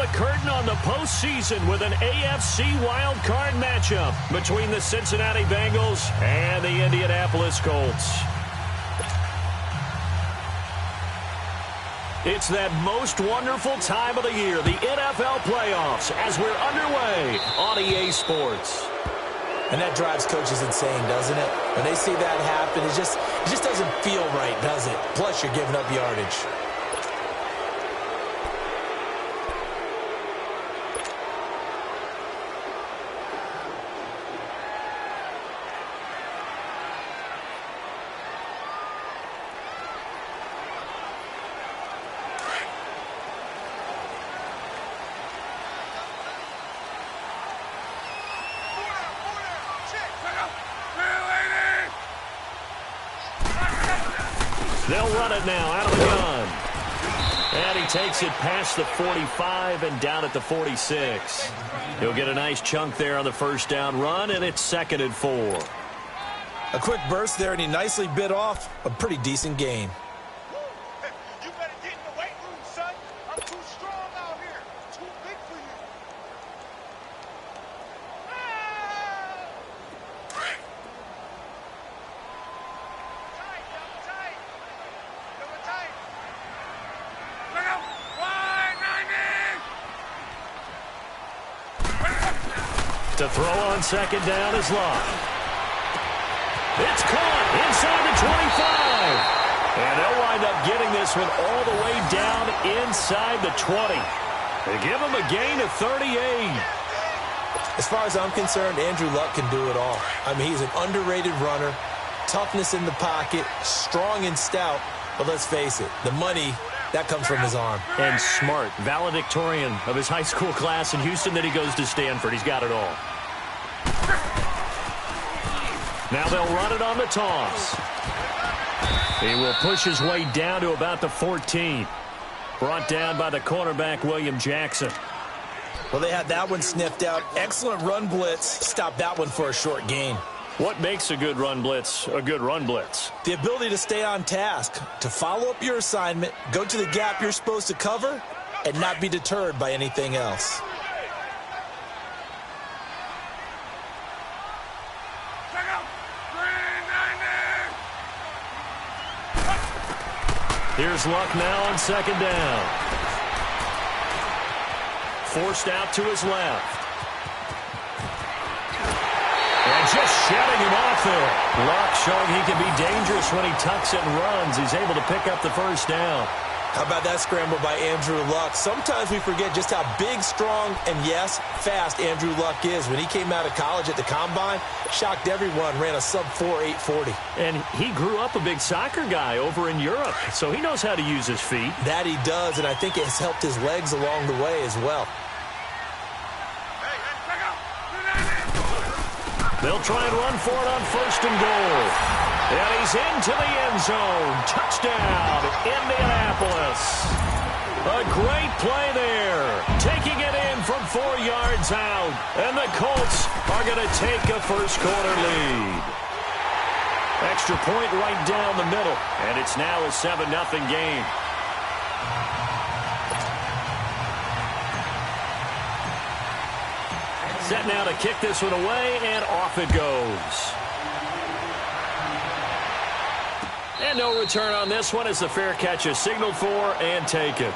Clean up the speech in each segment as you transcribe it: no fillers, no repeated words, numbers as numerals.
the curtain on the postseason with an AFC wildcard matchup between the Cincinnati Bengals and the Indianapolis Colts. It's that most wonderful time of the year, the NFL playoffs, as we're underway on EA Sports. And that drives coaches insane, doesn't it? When they see that happen, it just doesn't feel right, does it? Plus, you're giving up yardage. They'll run it now out of the gun. And he takes it past the 45 and down at the 46. He'll get a nice chunk there on the first down run, and it's 2nd and 4. A quick burst there, and he nicely bit off a pretty decent gain. You better get in the weight room, son. I'm too strong out here. Too big for you. To throw on 2nd down is Luck. It's caught inside the 25. And they'll wind up getting this one all the way down inside the 20. They give him a gain of 38. As far as I'm concerned, Andrew Luck can do it all. I mean, he's an underrated runner, toughness in the pocket, strong and stout. But let's face it, the money, that comes from his arm. And smart, valedictorian of his high school class in Houston, then he goes to Stanford. He's got it all. Now they'll run it on the toss. He will push his way down to about the 14. Brought down by the cornerback, William Jackson. Well, they had that one sniffed out. Excellent run blitz. Stopped that one for a short gain. What makes a good run blitz a good run blitz? The ability to stay on task, to follow up your assignment, go to the gap you're supposed to cover, and not be deterred by anything else. Here's Luck now on 2nd down. Forced out to his left. And just shutting him off there. Luck showing he can be dangerous when he tucks it and runs. He's able to pick up the first down. How about that scramble by Andrew Luck? Sometimes we forget just how big, strong, and yes, fast Andrew Luck is. When he came out of college at the Combine, shocked everyone, ran a sub-4 840. And he grew up a big soccer guy over in Europe, so he knows how to use his feet. That he does, and I think it has helped his legs along the way as well. They'll try and run for it on 1st and goal. And he's into the end zone. Touchdown, Indianapolis. A great play there. Taking it in from 4 yards out. And the Colts are going to take a first-quarter lead. Extra point right down the middle. And it's now a 7-0 game. Set now to kick this one away, and off it goes. And no return on this one as the fair catch is signaled for and taken.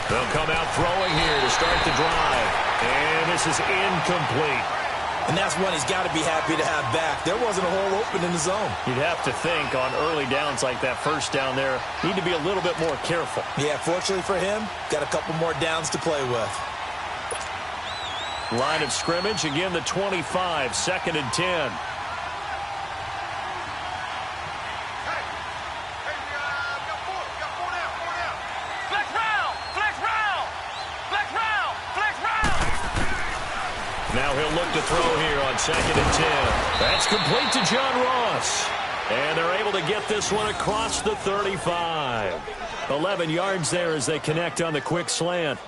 They'll come out throwing here to start the drive. And this is incomplete. And that's one he's got to be happy to have back. There wasn't a hole open in the zone. You'd have to think on early downs like that first down there, need to be a little bit more careful. Yeah, fortunately for him, got a couple more downs to play with. Line of scrimmage, again the 25, 2nd and 10. Now he'll look to throw here on 2nd and 10. That's complete to John Ross. And they're able to get this one across the 35. 11 yards there as they connect on the quick slant.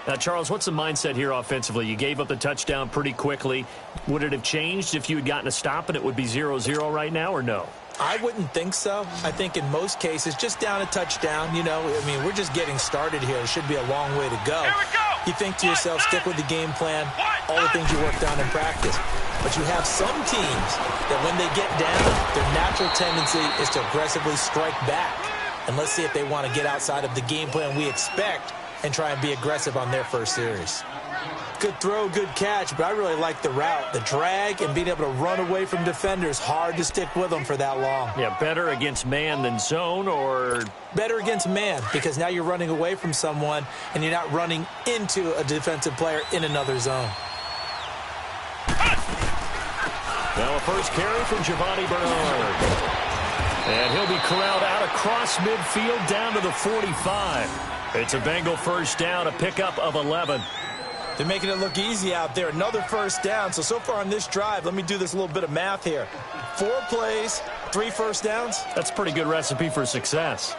Now, Charles, what's the mindset here offensively? You gave up the touchdown pretty quickly. Would it have changed if you had gotten a stop and it would be 0-0 right now, or no? I wouldn't think so. I think in most cases, just down a touchdown, we're just getting started here. It should be a long way to go. Here we go. You think to yourself, stick with the game plan, all the things you worked on in practice. But you have some teams that when they get down, their natural tendency is to aggressively strike back. And let's see if they want to get outside of the game plan we expect and try and be aggressive on their first series. Good throw, good catch, but I really like the route. The drag and being able to run away from defenders, hard to stick with them for that long. Yeah, better against man than zone, or? Better against man, because now you're running away from someone and you're not running into a defensive player in another zone. Now a first carry from Giovanni Bernard. And he'll be corralled out across midfield down to the 45. It's a Bengal first down, a pickup of 11. They're making it look easy out there. Another first down. So far on this drive, let me do this little bit of math here. 4 plays, 3 first downs. That's a pretty good recipe for success.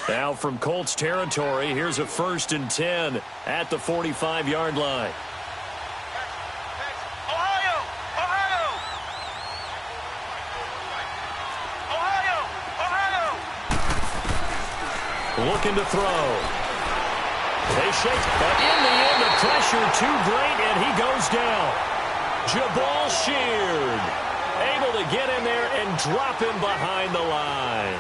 Now from Colts territory, here's a 1st and 10 at the 45-yard line. Looking to throw. They shake, but in the end, the pressure too great, and he goes down. Jabal Sheard able to get in there and drop him behind the line.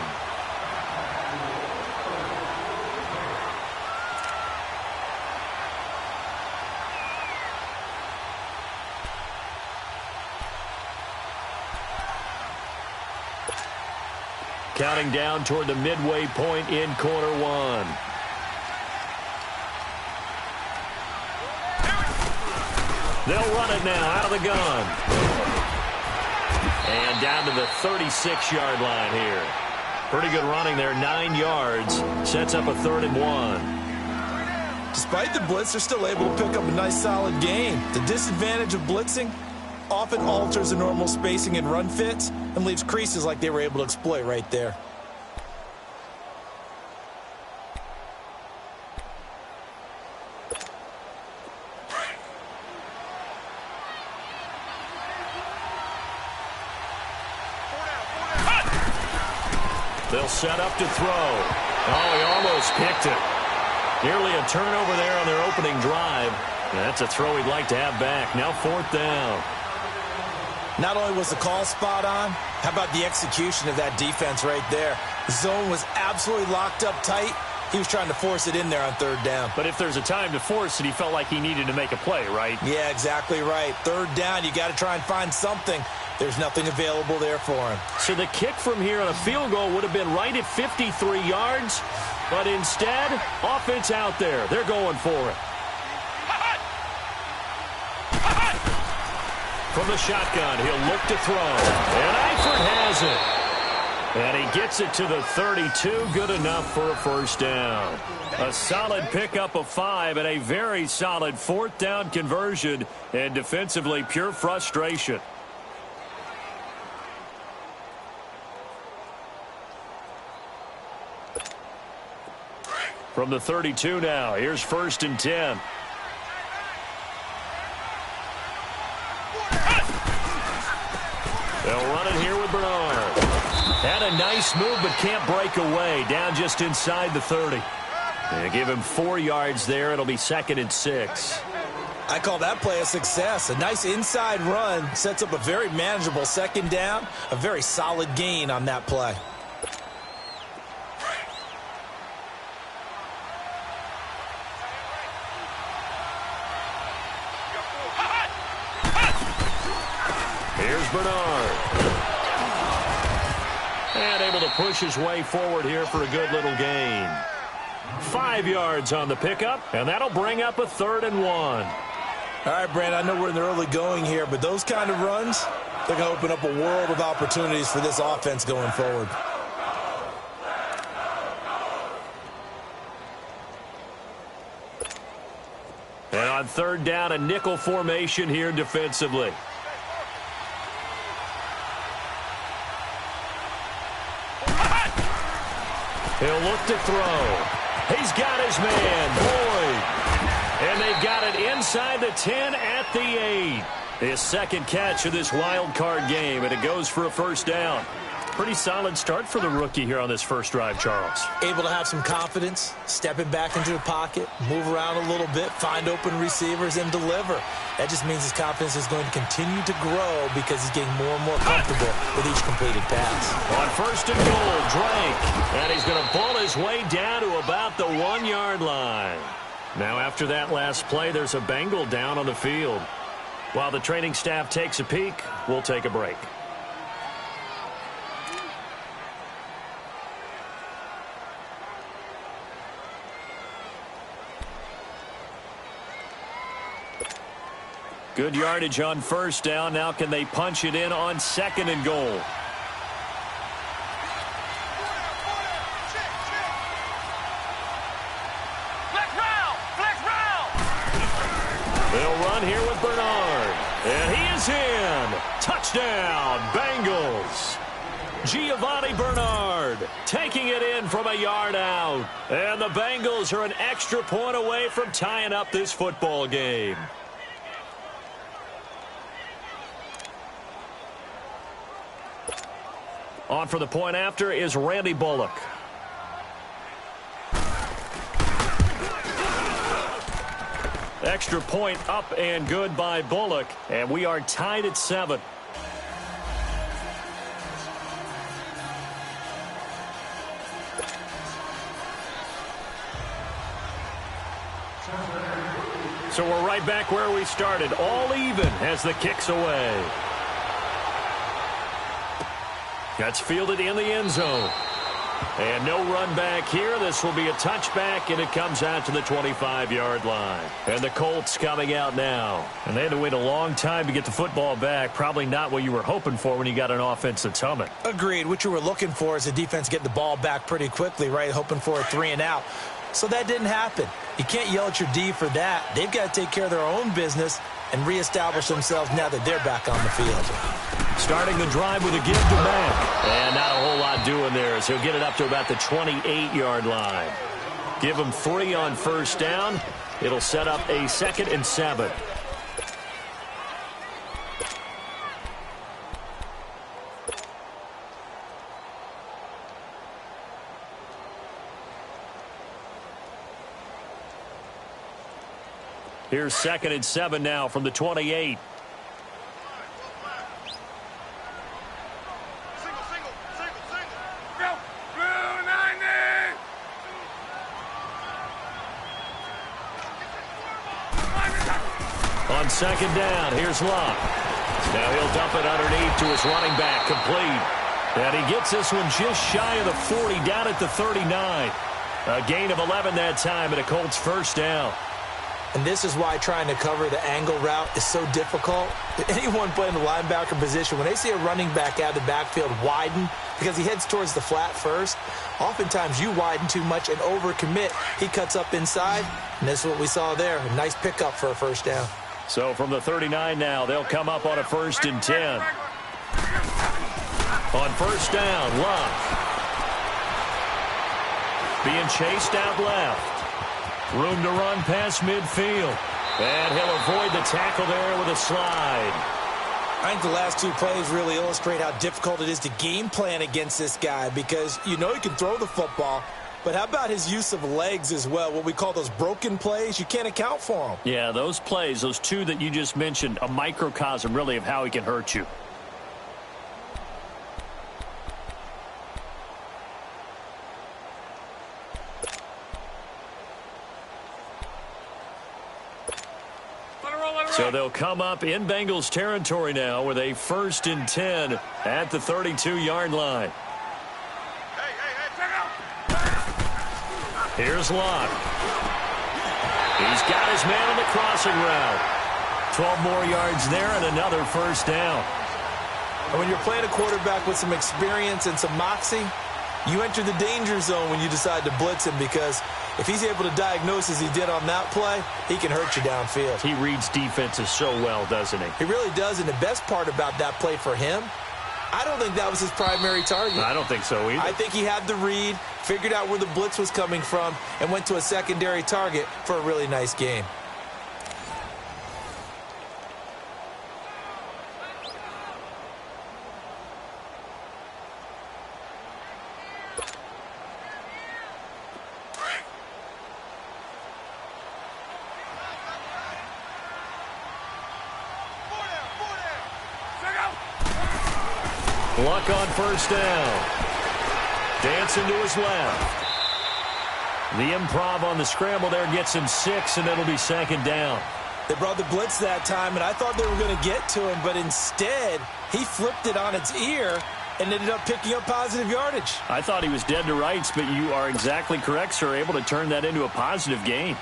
Counting down toward the midway point in quarter one. They'll run it now out of the gun. And down to the 36-yard line here. Pretty good running there, 9 yards. Sets up a 3rd and 1. Despite the blitz, they're still able to pick up a nice solid gain. The disadvantage of blitzing often alters the normal spacing and run fits and leaves creases like they were able to exploit right there. They'll set up to throw. Oh, he almost picked it. Nearly a turnover there on their opening drive. And that's a throw he'd like to have back. Now 4th down. Not only was the call spot on, how about the execution of that defense right there? The zone was absolutely locked up tight. He was trying to force it in there on 3rd down. But if there's a time to force it, he felt like he needed to make a play, right? Yeah, exactly right. 3rd down, you got to try and find something. There's nothing available there for him. So the kick from here on a field goal would have been right at 53 yards. But instead, offense out there. They're going for it. From the shotgun, he'll look to throw. And Eifert has it. And he gets it to the 32. Good enough for a first down. A solid pickup of 5 and a very solid 4th down conversion. And defensively, pure frustration. From the 32 now, here's 1st and 10. They'll run it here with Bernard. Had a nice move, but can't break away. Down just inside the 30. They give him 4 yards there. It'll be 2nd and 6. I call that play a success. A nice inside run sets up a very manageable 2nd down. A very solid gain on that play. Here's Bernard. And able to push his way forward here for a good little gain. 5 yards on the pickup, and that'll bring up a 3rd and 1. All right, Brand, I know we're in the early going here, but those kind of runs, they're going to open up a world of opportunities for this offense going forward. And on 3rd down, a nickel formation here defensively. He'll look to throw. He's got his man, Boyd. And they've got it inside the 10 at the 8. His second catch of this wild card game, and it goes for a first down. Pretty solid start for the rookie here on this first drive, Charles. Able to have some confidence, stepping back into the pocket, move around a little bit, find open receivers, and deliver. That just means his confidence is going to continue to grow because he's getting more and more comfortable with each completed pass. On first and goal, Drake. And he's going to pull his way down to about the 1-yard line. Now, after that last play, there's a Bengal down on the field. While the training staff takes a peek, we'll take a break. Good yardage on first down. Now can they punch it in on second and goal? They'll run here with Bernard. And he is in. Touchdown, Bengals. Giovanni Bernard taking it in from a yard out. And the Bengals are an extra point away from tying up this football game. On for the point after is Randy Bullock. Extra point up and good by Bullock. And we are tied at 7. So we're right back where we started. All even as the kick's away. That's fielded in the end zone. And no run back here. This will be a touchback, and it comes out to the 25-yard line. And the Colts coming out now. And they had to wait a long time to get the football back. Probably not what you were hoping for when you got an offense that's humming. Agreed. What you were looking for is the defense getting the ball back pretty quickly, right? Hoping for a 3-and-out. So that didn't happen. You can't yell at your D for that. They've got to take care of their own business and reestablish themselves now that they're back on the field. Starting the drive with a give to Mack. And not a whole lot doing there as he'll get it up to about the 28-yard line. Give him 3 on first down. It'll set up a 2nd and 7. Here's 2nd and 7 now from the 28. On second down, here's Locke. Now he'll dump it underneath to his running back, complete. And he gets this one just shy of the 40, down at the 39. A gain of 11 that time, and a Colts first down. And this is why trying to cover the angle route is so difficult. Anyone playing the linebacker position, when they see a running back out of the backfield widen because he heads towards the flat first, oftentimes you widen too much and overcommit. He cuts up inside, and this is what we saw there. A nice pickup for a first down. So from the 39 now, they'll come up on a 1st and 10. On first down, Locke. Being chased out left. Room to run past midfield. And he'll avoid the tackle there with a slide. I think the last 2 plays really illustrate how difficult it is to game plan against this guy because you know he can throw the football, but how about his use of legs as well? What we call those broken plays, you can't account for them. Yeah, those plays, those 2 that you just mentioned, a microcosm really of how he can hurt you. So they'll come up in Bengals territory now with a 1st and 10 at the 32-yard line. Here's Locke. He's got his man on the crossing route. 12 more yards there and another first down. And when you're playing a quarterback with some experience and some moxie, you enter the danger zone when you decide to blitz him because if he's able to diagnose as he did on that play, he can hurt you downfield. He reads defenses so well, doesn't he? He really does, and the best part about that play for him I don't think that was his primary target. I don't think so either. I think he had the read, figured out where the blitz was coming from, and went to a secondary target for a really nice game. Luck on first down. Dancing to his left. The improv on the scramble there gets him 6, and it'll be second down. They brought the blitz that time, and I thought they were going to get to him, but instead, he flipped it on its ear and ended up picking up positive yardage. I thought he was dead to rights, but you are exactly correct, sir, able to turn that into a positive gain.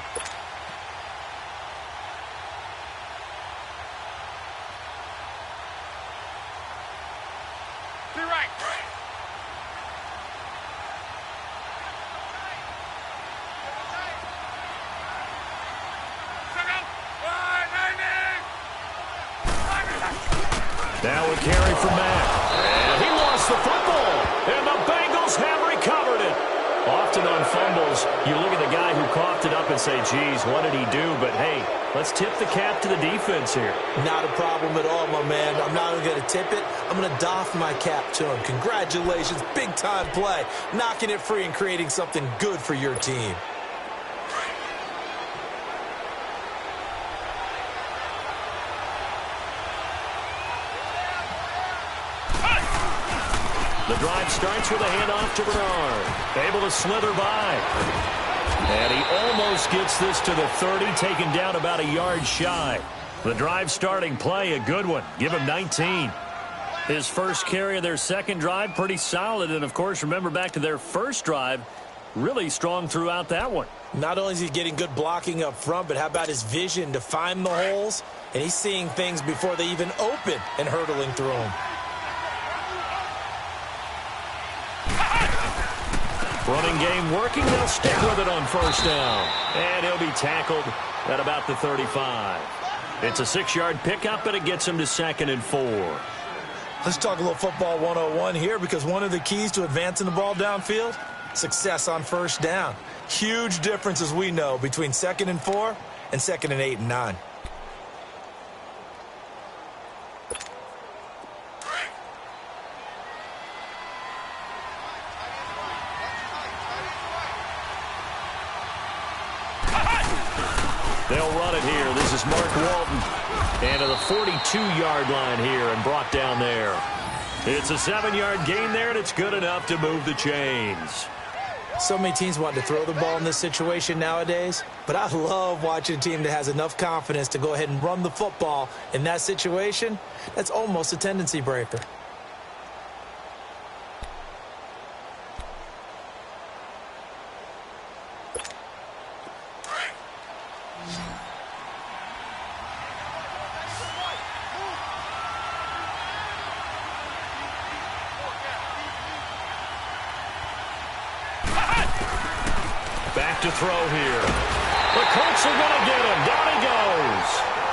Now a carry for Mack. And he lost the football. And the Bengals have recovered it. Often on fumbles, you look at the guy who coughed it up and say, geez, what did he do? But, hey, let's tip the cap to the defense here. Not a problem at all, my man. I'm not even going to tip it. I'm going to doff my cap to him. Congratulations. Big-time play. Knocking it free and creating something good for your team. The drive starts with a handoff to Bernard. Able to slither by. And he almost gets this to the 30, taken down about a yard shy. The drive starting play, a good one. Give him 19. His first carry of their second drive, pretty solid. And, of course, remember back to their first drive, really strong throughout that one. Not only is he getting good blocking up front, but how about his vision to find the holes? And he's seeing things before they even open and hurtling through them. Running game working. They'll stick with it on first down. And he'll be tackled at about the 35. It's a 6-yard pickup, and it gets him to 2nd and 4. Let's talk a little football 101 here, because one of the keys to advancing the ball downfield, success on first down. Huge difference, as we know, between 2nd and 4 and 2nd and 8 and 9. They'll run it here. This is Mark Walton. And to the 42-yard line here and brought down there. It's a 7-yard gain there, and it's good enough to move the chains. So many teams want to throw the ball in this situation nowadays, but I love watching a team that has enough confidence to go ahead and run the football in that situation. That's almost a tendency breaker. Back to throw here. The Colts are going to get him. Down he goes.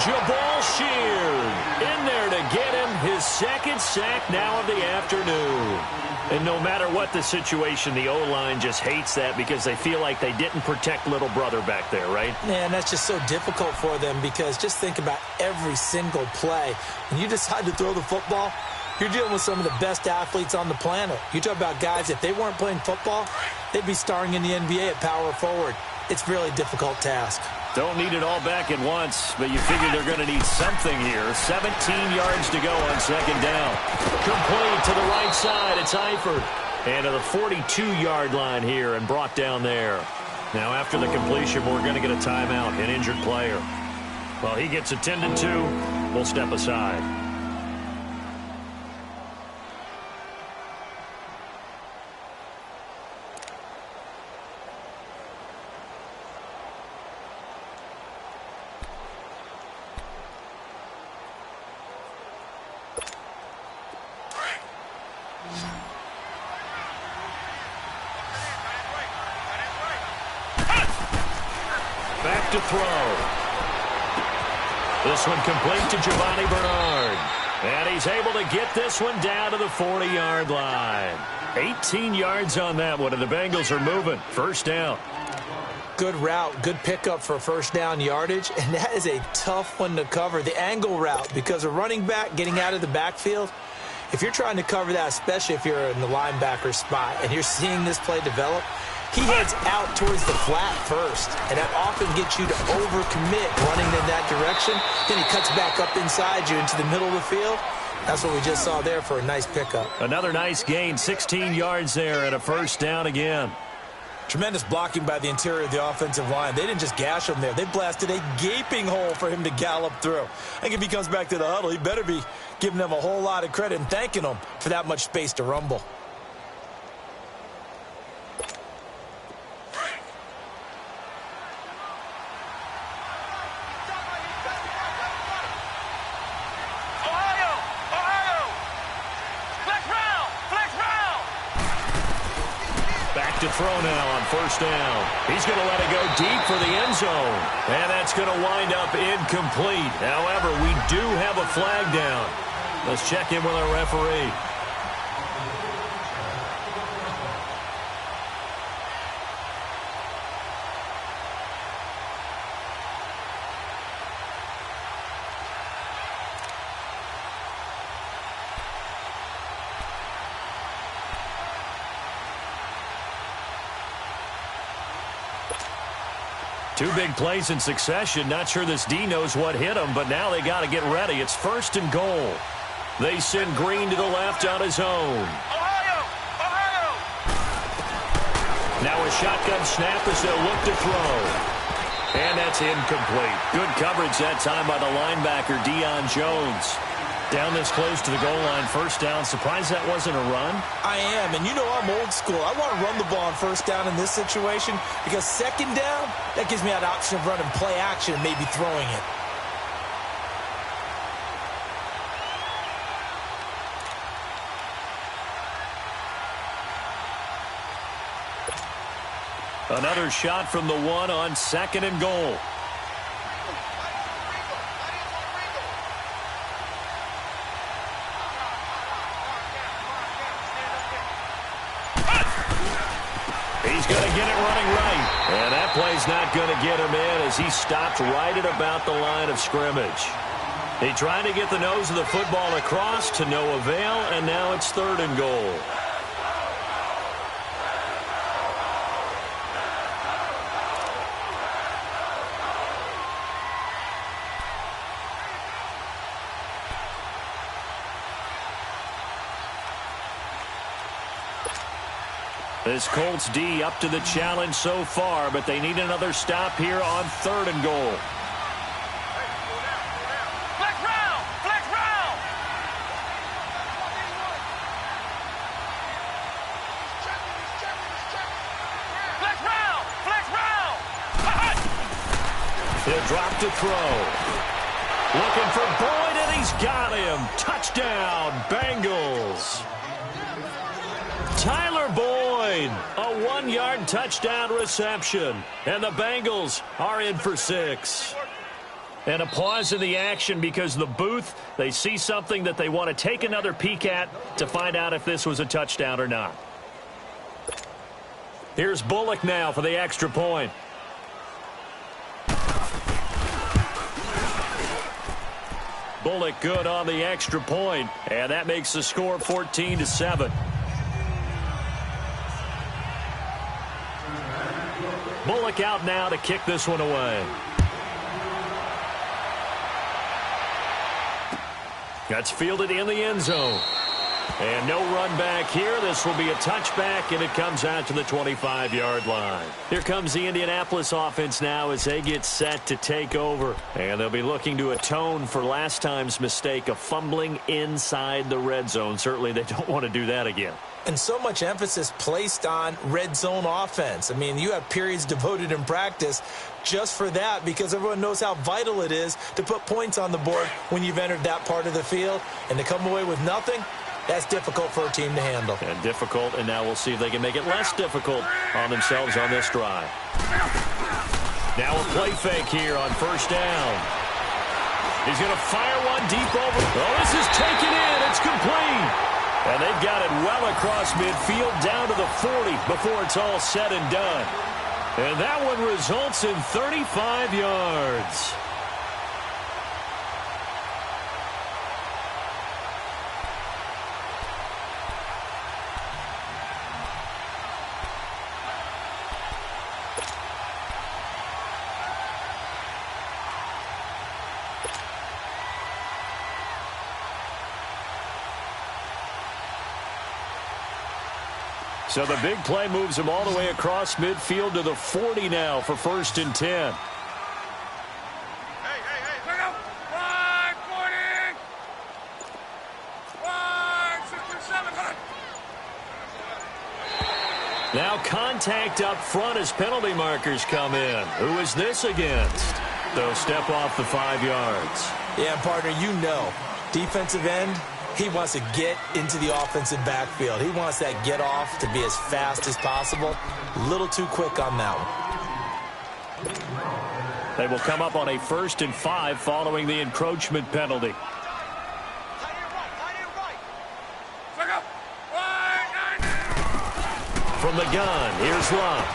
Jabal Sheard in there to get him his 2nd sack now of the afternoon. And no matter what the situation, the O-line just hates that because they feel like they didn't protect little brother back there, right? Man, that's just so difficult for them, because just think about every single play. When you decide to throw the football, you're dealing with some of the best athletes on the planet. You talk about guys, if they weren't playing football, they'd be starring in the NBA at power forward. It's a really difficult task. Don't need it all back at once, but you figure they're going to need something here. 17 yards to go on 2nd down. Complete to the right side. It's Eifert. And to the 42-yard line here and brought down there. Now after the completion, we're going to get a timeout, an injured player. Well, he gets attended to. We'll step aside. Back to throw. This one complete to Giovanni Bernard. And he's able to get this one down to the 40-yard line. 18 yards on that one, and the Bengals are moving. First down. Good route, good pickup for first down yardage, and that is a tough one to cover. The angle route, because a running back getting out of the backfield, if you're trying to cover that, especially if you're in the linebacker spot and you're seeing this play develop, he heads out towards the flat first, and that often gets you to overcommit running in that direction. Then he cuts back up inside you into the middle of the field. That's what we just saw there for a nice pickup. Another nice gain, 16 yards there, and a first down again. Tremendous blocking by the interior of the offensive line. They didn't just gash him there. They blasted a gaping hole for him to gallop through. I think if he comes back to the huddle, he better be giving them a whole lot of credit and thanking them for that much space to rumble. To throw now on first down. He's going to let it go deep for the end zone. And that's going to wind up incomplete. However, we do have a flag down. Let's check in with our referee. Two big plays in succession. Not sure this D knows what hit him, but now they got to get ready. It's first and goal. They send Green to the left on his own. Ohio! Now a shotgun snap as they'll look to throw. And that's incomplete. Good coverage that time by the linebacker, Deion Jones. Down this close to the goal line, first down. Surprised that wasn't a run? I am, and you know I'm old school. I want to run the ball on first down in this situation because second down, that gives me that option of running play action and maybe throwing it. Another shot from the one on second and goal. He's going to get it running right. And that play's not going to get him in as he stopped right at about the line of scrimmage. He tried to get the nose of the football across to no avail, and now it's third and goal. This Colts D up to the challenge so far, but they need another stop here on third and goal. Flex round! Flex round! Flex round! Flex round! He'll drop to throw. Looking for Boyd, and he's got him. Touchdown, Bengals. Tyler Boyd, a 1-yard touchdown reception, and the Bengals are in for 6. And a pause in the action because the booth, they see something that they want to take another peek at to find out if this was a touchdown or not. Here's Bullock now for the extra point. Bullock good on the extra point, and that makes the score 14-7. Bullock out now to kick this one away. That's fielded in the end zone. And no run back here. This will be a touchback, and it comes out to the 25-yard line. Here comes the Indianapolis offense now as they get set to take over. And they'll be looking to atone for last time's mistake of fumbling inside the red zone. Certainly they don't want to do that again. And so much emphasis placed on red zone offense. I mean, you have periods devoted in practice just for that because everyone knows how vital it is to put points on the board when you've entered that part of the field. And to come away with nothing, that's difficult for a team to handle. And difficult, and now we'll see if they can make it less difficult on themselves on this drive. Now a play fake here on first down. He's going to fire one deep over. Oh, this is taken in. It's complete. And they've got it well across midfield down to the 40 before it's all said and done. And that one results in 35 yards. So the big play moves him all the way across midfield to the 40 now for 1st and 10. Hey, pick up. 540. 567. Now contact up front as penalty markers come in. Who is this against? They'll step off the 5 yards. Yeah, partner, you know, defensive end, he wants to get into the offensive backfield. He wants that get off to be as fast as possible. A little too quick on that one. They will come up on a 1st and 5 following the encroachment penalty. From the gun, here's Love.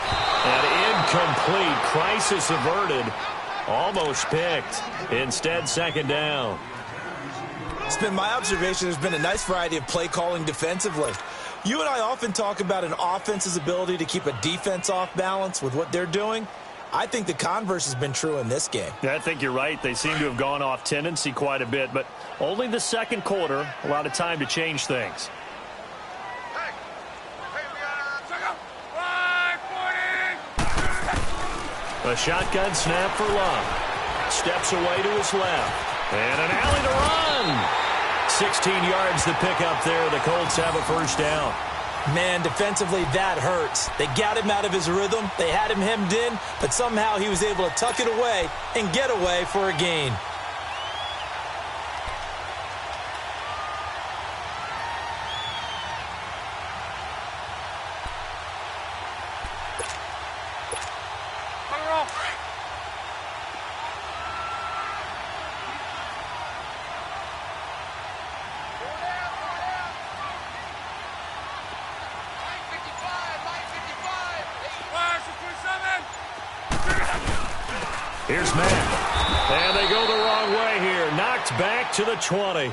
An incomplete. Crisis averted. Almost picked. Instead, 2nd down. It's been my observation there's been a nice variety of play calling defensively. You and I often talk about an offense's ability to keep a defense off balance with what they're doing. I think the converse has been true in this game. Yeah, I think you're right. They seem to have gone off tendency quite a bit, but only the 2nd quarter, a lot of time to change things. A shotgun snap for Love. Steps away to his left. And an alley to run. 16 yards to pick up there. The Colts have a 1st down. Man, defensively, that hurts. They got him out of his rhythm. They had him hemmed in, but somehow he was able to tuck it away and get away for a gain. Here's Matt. And they go the wrong way here. Knocked back to the 20.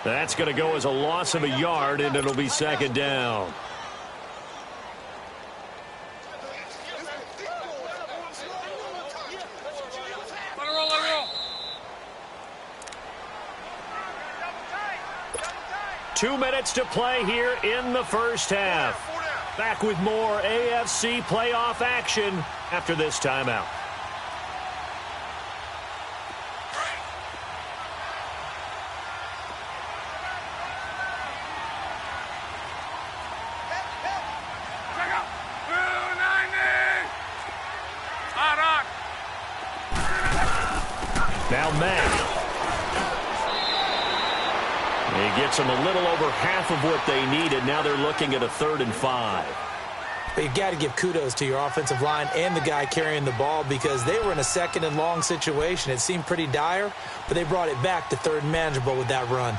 That's going to go as a loss of a yard, and it'll be 2nd down. Let it roll. 2 minutes to play here in the 1st half. Back with more AFC playoff action after this timeout. Now Matt. He gets them a little over half of what they needed. Now they're looking at a 3rd and 5. But you've got to give kudos to your offensive line and the guy carrying the ball because they were in a 2nd and long situation. It seemed pretty dire, but they brought it back to 3rd and manageable with that run.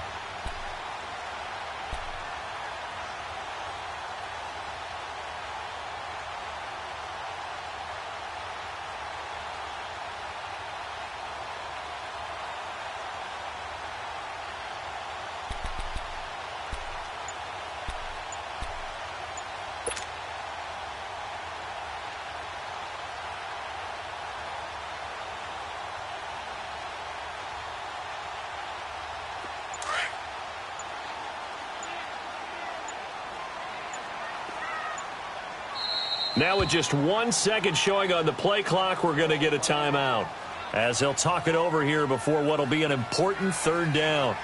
Now with just 1 second showing on the play clock, we're going to get a timeout as they'll talk it over here before what will be an important 3rd down.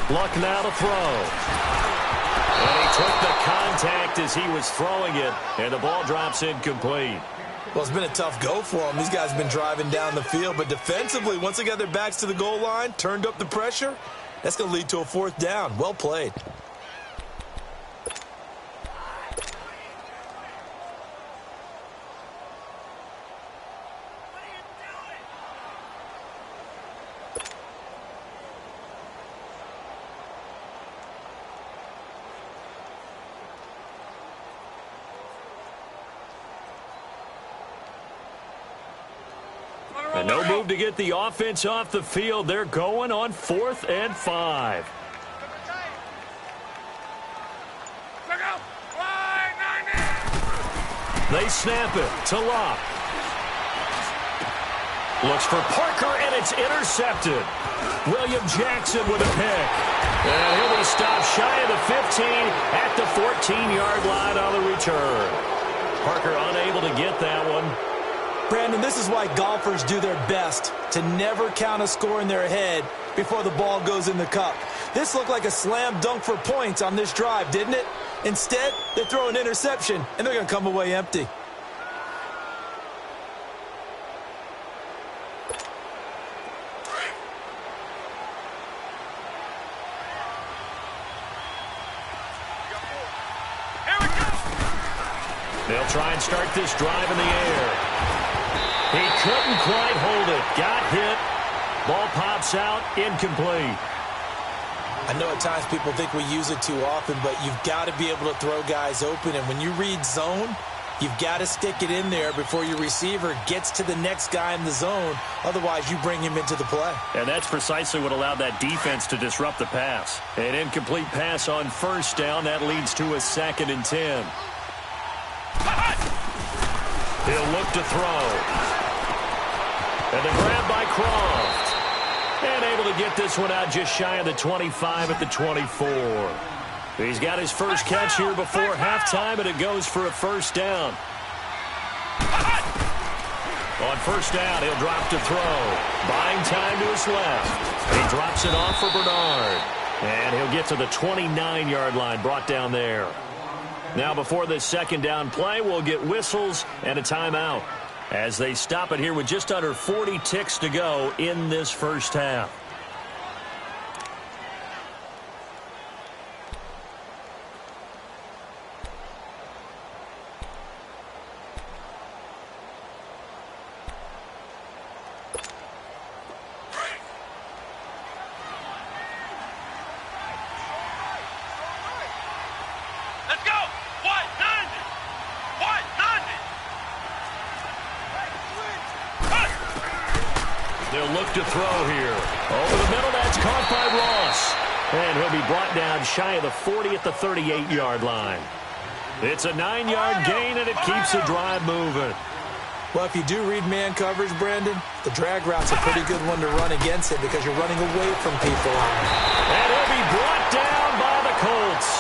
Luck now to throw. And he took the contact as he was throwing it, and the ball drops incomplete. Well, it's been a tough go for them. These guys have been driving down the field, but defensively, once they got their backs to the goal line, turned up the pressure, that's going to lead to a fourth down. Well played. And no move to get the offense off the field. They're going on 4th and 5. They snap it to Locke. Looks for Parker, and it's intercepted. William Jackson with a pick. And he'll be stopped shy of the 15 at the 14-yard line on the return. Parker unable to get that one. Brandon, this is why golfers do their best to never count a score in their head before the ball goes in the cup. This looked like a slam dunk for points on this drive, didn't it? Instead, they throw an interception, and they're going to come away empty. They'll try and start this drive in the air. He couldn't quite hold it. Got hit. Ball pops out. Incomplete. I know at times people think we use it too often, but you've got to be able to throw guys open. And when you read zone, you've got to stick it in there before your receiver gets to the next guy in the zone. Otherwise, you bring him into the play. And that's precisely what allowed that defense to disrupt the pass. An incomplete pass on first down. That leads to a 2nd and 10. He'll look to throw. And the grab by Croft. And able to get this one out just shy of the 25 at the 24. He's got his first catch here before halftime, and it goes for a first down. On first down, he'll drop to throw. Buying time to his left. He drops it off for Bernard. And he'll get to the 29-yard line, brought down there. Now, before this second down play, we'll get whistles and a timeout as they stop it here with just under 40 ticks to go in this first half. They'll look to throw here. Over the middle, that's caught by Ross. And he'll be brought down shy of the 40 at the 38-yard line. It's a 9-yard gain, and it keeps the drive moving. Well, if you do read man coverage, Brandon, the drag route's a pretty good one to run against it because you're running away from people. And he'll be brought down by the Colts.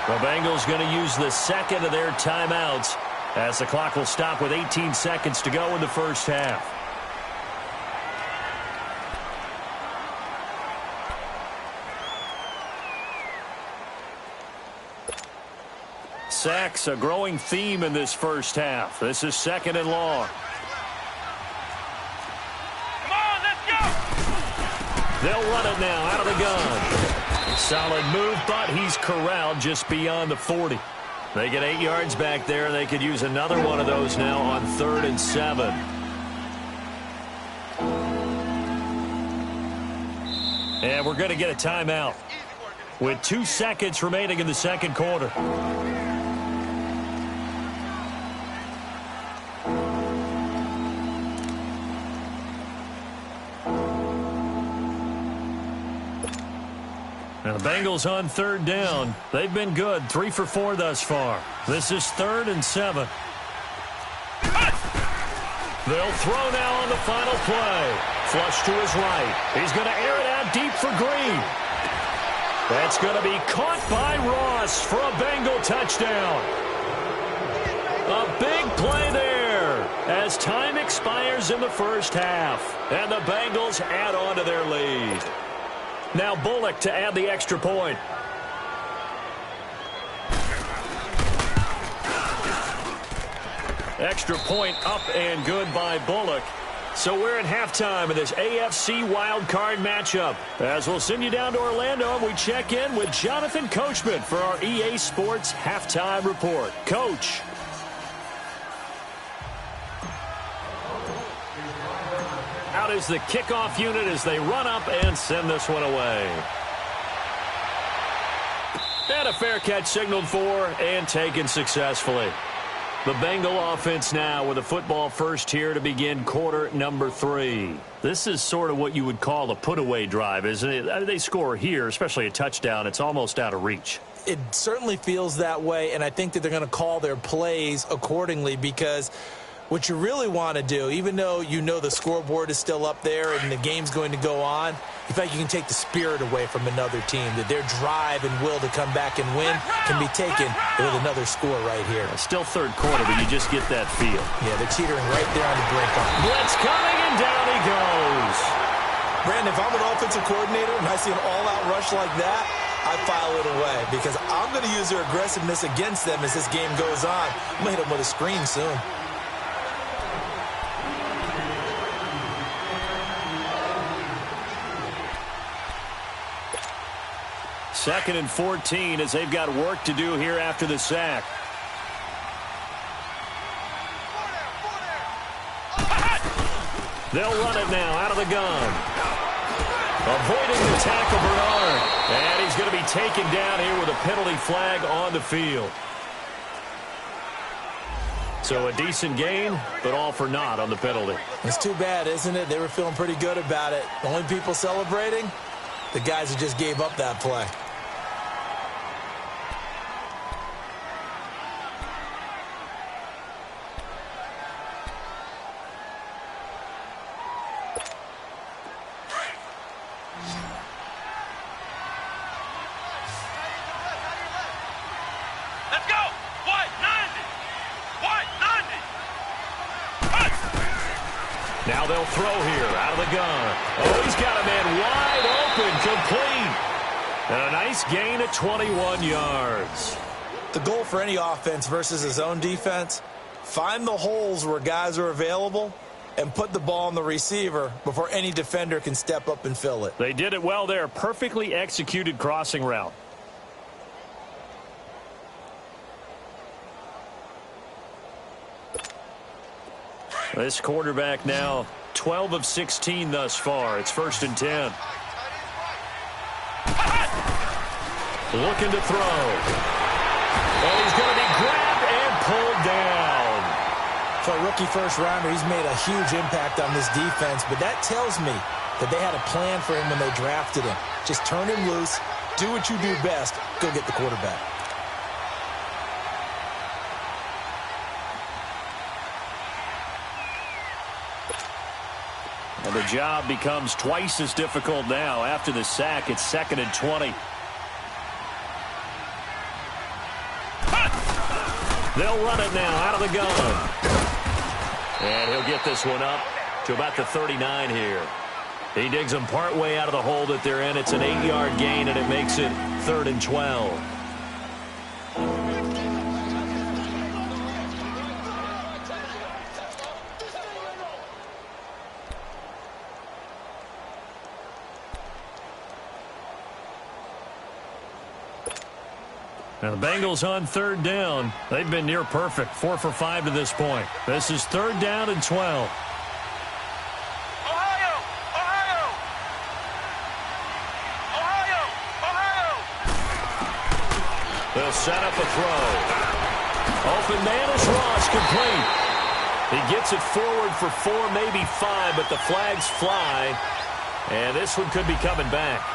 The Bengals going to use the second of their timeouts as the clock will stop with 18 seconds to go in the first half. Sacks, a growing theme in this first half. This is 2nd and long. Come on, let's go! They'll run it now out of the gun. Solid move, but he's corralled just beyond the 40. They get 8 yards back there. They could use another one of those now on 3rd and 7. And we're going to get a timeout with 2 seconds remaining in the second quarter. Now the Bengals on 3rd down. They've been good, 3 for 4 thus far. This is 3rd and 7. They'll throw now on the final play. Flush to his right. He's going to air it out deep for Green. That's going to be caught by Ross for a Bengal touchdown. A big play there as time expires in the first half. And the Bengals add on to their lead. Now Bullock to add the extra point. Extra point up and good by Bullock. So we're at halftime of this AFC wildcard matchup. As we'll send you down to Orlando, and we check in with Jonathan Coachman for our EA Sports Halftime Report. Coach. Out is the kickoff unit as they run up and send this one away. And a fair catch signaled for and taken successfully. The Bengal offense now with a football first here to begin quarter number 3. This is sort of what you would call a put-away drive, isn't it? They score here, especially a touchdown. It's almost out of reach. It certainly feels that way, and I think that they're going to call their plays accordingly, because what you really want to do, even though you know the scoreboard is still up there and the game's going to go on, you feel like you can take the spirit away from another team, that their drive and will to come back and win can be taken with another score right here. Still third quarter, but you just get that feel. Yeah, they're teetering right there on the brink. Blitz coming, and down he goes. Brandon, if I'm an offensive coordinator and I see an all-out rush like that, I file it away, because I'm going to use their aggressiveness against them as this game goes on. I'm going to hit them with a screen soon. Second and 14 as they've got work to do here after the sack. They'll run it now out of the gun. Avoiding the tackle, Bernard. And he's going to be taken down here with a penalty flag on the field. So a decent gain, but all for naught on the penalty. It's too bad, isn't it? They were feeling pretty good about it. The only people celebrating, the guys who just gave up that play. Now they'll throw here out of the gun. Oh, he's got a man wide open, complete. And a nice gain of 21 yards. The goal for any offense versus his own defense, find the holes where guys are available and put the ball on the receiver before any defender can step up and fill it. They did it well there. Perfectly executed crossing route. This quarterback now 12 of 16 thus far. It's 1st and 10. Looking to throw. And he's going to be grabbed and pulled down. For a rookie first rounder, he's made a huge impact on this defense, but that tells me that they had a plan for him when they drafted him. Just turn him loose, do what you do best, go get the quarterback. And the job becomes twice as difficult now. After the sack, it's 2nd and 20. They'll run it now out of the gun. And he'll get this one up to about the 39 here. He digs them partway out of the hole that they're in. It's an 8-yard gain, and it makes it 3rd and 12. Now the Bengals on 3rd down. They've been near perfect. 4 for 5 to this point. This is 3rd down and 12. Ohio! Ohio! Ohio! Ohio! They'll set up a throw. Open man is Ross, complete. He gets it forward for 4, maybe 5, but the flags fly. And this one could be coming back.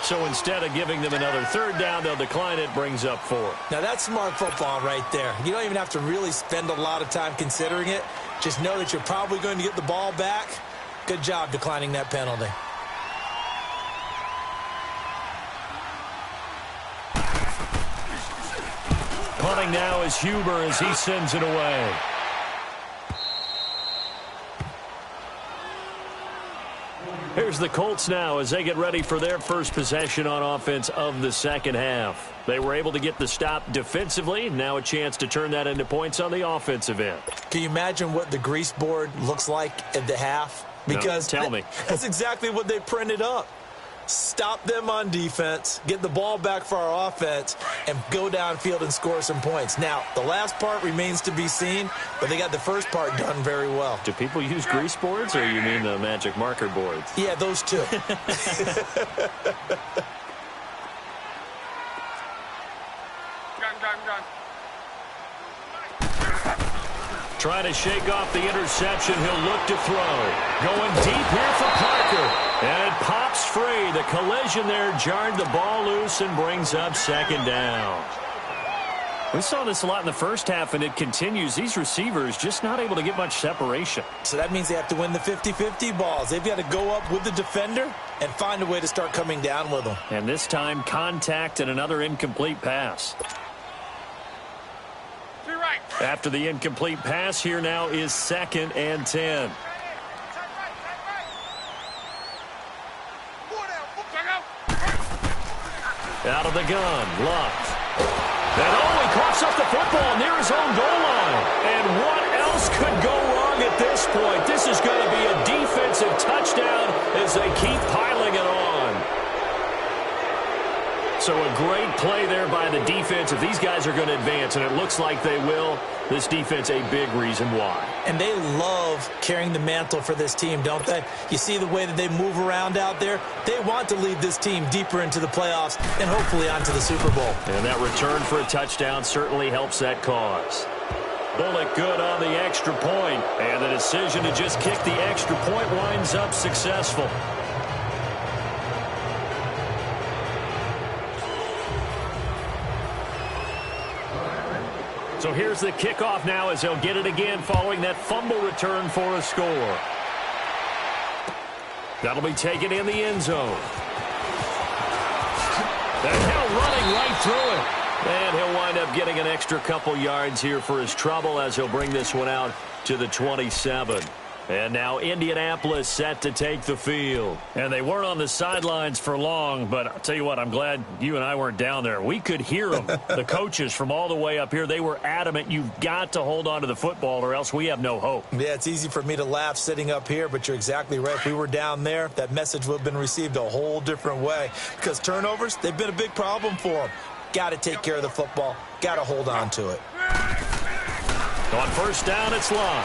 So instead of giving them another 3rd down, they'll decline it, brings up 4. Now that's smart football right there. You don't even have to really spend a lot of time considering it. Just know that you're probably going to get the ball back. Good job declining that penalty. Punting now is Huber as he sends it away. Here's here's the Colts now as they get ready for their first possession on offense of the second half. They were able to get the stop defensively. Now a chance to turn that into points on the offensive end. Can you imagine what the grease board looks like at the half? Because no, tell me. That's exactly what they printed up. Stop them on defense, get the ball back for our offense, and go downfield and score some points. Now, the last part remains to be seen, but they got the first part done very well. Do people use grease boards, or you mean the magic marker boards? Yeah, those two. Trying to shake off the interception. He'll look to throw. Going deep here for Parker. And it pops free. The collision there jarred the ball loose and brings up second down. We saw this a lot in the first half, and it continues. These receivers just not able to get much separation. So that means they have to win the 50-50 balls. They've got to go up with the defender and find a way to start coming down with them. And this time, contact and another incomplete pass. After the incomplete pass, here now is 2nd and 10. Out of the gun, Luck. And he coughs up the football near his own goal line. And what else could go wrong at this point? This is going to be a defensive touchdown as they keep piling it on. So a great play there by the defense. If these guys are going to advance, and it looks like they will, this defense a big reason why. And they love carrying the mantle for this team, don't they? You see the way that they move around out there? They want to lead this team deeper into the playoffs and hopefully onto the Super Bowl. And that return for a touchdown certainly helps that cause. Bullock good on the extra point, and the decision to just kick the extra point winds up successful. So here's the kickoff now as they'll get it again following that fumble return for a score. That'll be taken in the end zone. And Hill running right through it. And he'll wind up getting an extra couple yards here for his trouble as he'll bring this one out to the 27. And now Indianapolis set to take the field. And they weren't on the sidelines for long, but I'll tell you what, I'm glad you and I weren't down there. We could hear them. The coaches from all the way up here, they were adamant, you've got to hold on to the football or else we have no hope. Yeah, it's easy for me to laugh sitting up here, but you're exactly right. If we were down there, that message would have been received a whole different way. Because turnovers, they've been a big problem for them. Got to take care of the football. Got to hold on to it. On first down, it's Long.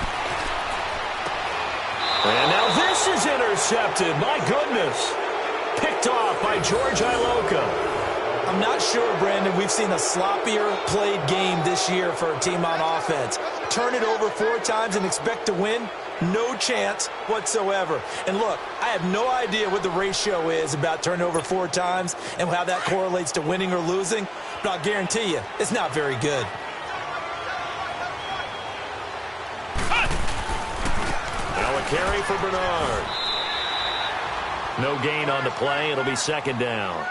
And now this is intercepted. My goodness. Picked off by George Iloka. I'm not sure, Brandon, we've seen a sloppier played game this year for a team on offense. Turn it over 4 times and expect to win? No chance whatsoever. And look, I have no idea what the ratio is about turning over 4 times and how that correlates to winning or losing, but I'll guarantee you, it's not very good. Carry for Bernard. No gain on the play. It'll be second down.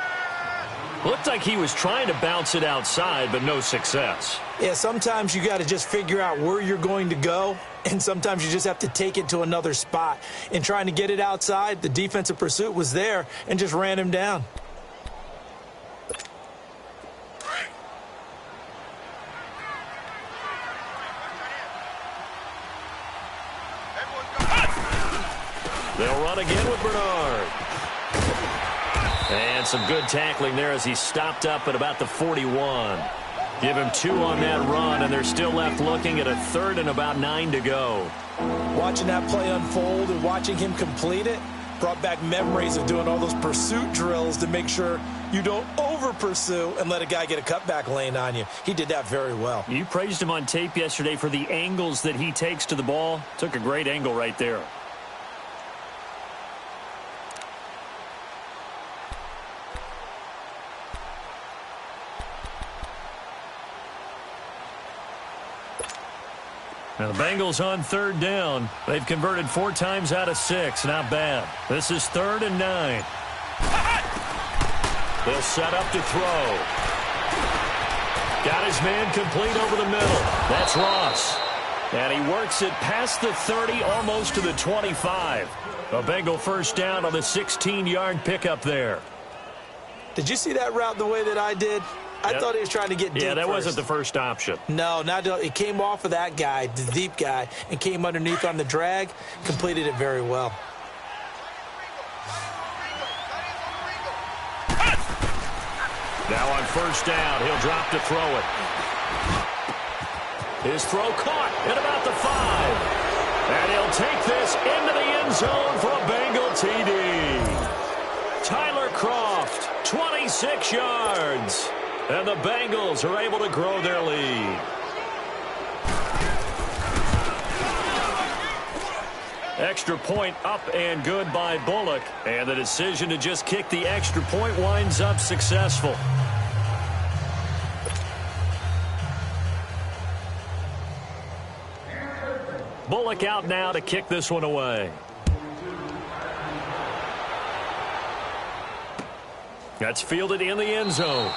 Looked like he was trying to bounce it outside, but no success. Yeah, sometimes you got to just figure out where you're going to go, and sometimes you just have to take it to another spot. In trying to get it outside, the defensive pursuit was there and just ran him down. They'll run again with Bernard. And some good tackling there as he stopped up at about the 41. Give him 2 on that run, and they're still left looking at a 3rd and about 9 to go. Watching that play unfold and watching him complete it brought back memories of doing all those pursuit drills to make sure you don't over-pursue and let a guy get a cutback lane on you. He did that very well. You praised him on tape yesterday for the angles that he takes to the ball. Took a great angle right there. Now the Bengals on 3rd down. They've converted 4 times out of 6. Not bad. This is 3rd and 9. They'll set up to throw. Got his man complete over the middle. That's Ross. And he works it past the 30, almost to the 25. A Bengal first down on the 16-yard pickup there. Did you see that route the way that I did? I thought he was trying to get deep. Yeah, that first. wasn't the first option. No, it came off of that guy, the deep guy, and came underneath on the drag, completed it very well. Now on first down, he'll drop to throw it. His throw caught at about the 5. And he'll take this into the end zone for a Bengal TD. Tyler Croft, 26 yards. And the Bengals are able to grow their lead. Extra point up and good by Bullock. And the decision to just kick the extra point winds up successful. Bullock out now to kick this one away. That's fielded in the end zone.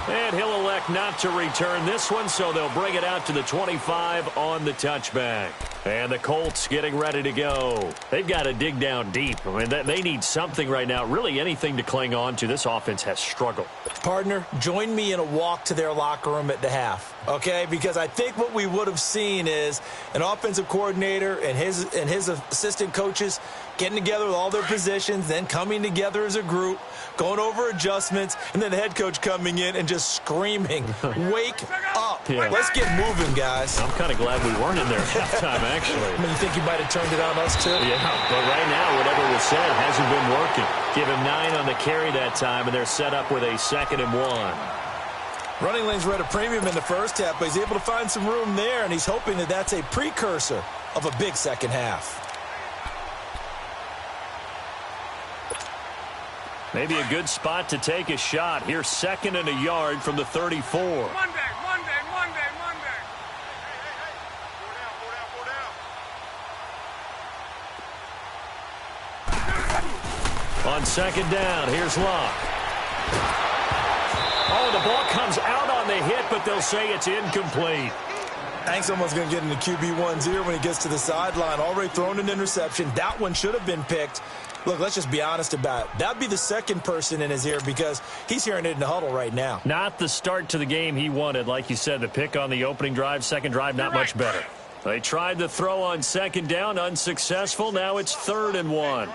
And he'll elect not to return this one, so they'll bring it out to the 25 on the touchback. And the Colts getting ready to go. They've got to dig down deep. I mean, they need something right now, really anything to cling on to. This offense has struggled. Partner, join me in a walk to their locker room at the half, okay? Because I think what we would have seen is an offensive coordinator and his assistant coaches getting together with all their positions, then coming together as a group, going over adjustments, and then the head coach coming in and just screaming, wake up. Yeah. Let's get moving, guys. I'm kind of glad we weren't in there at halftime, actually. I mean, you think you might have turned it on us, too? Yeah, but right now, whatever was said hasn't been working. Give him 9 on the carry that time, and they're set up with a 2nd and 1. Running lanes were at a premium in the first half, but he's able to find some room there, and he's hoping that that's a precursor of a big second half. Maybe a good spot to take a shot. Here's 2nd and a yard from the 34. Monday. On 2nd down, here's Locke. Oh, the ball comes out on the hit, but they'll say it's incomplete. I think someone's going to get into QB1-0 when he gets to the sideline. Already thrown an interception. That one should have been picked. Look, let's just be honest about it. That'd be the second person in his ear because he's hearing it in the huddle right now. Not the start to the game he wanted. Like you said, the pick on the opening drive, second drive, not much better. They tried to throw on 2nd down, unsuccessful. Now it's 3rd and 1.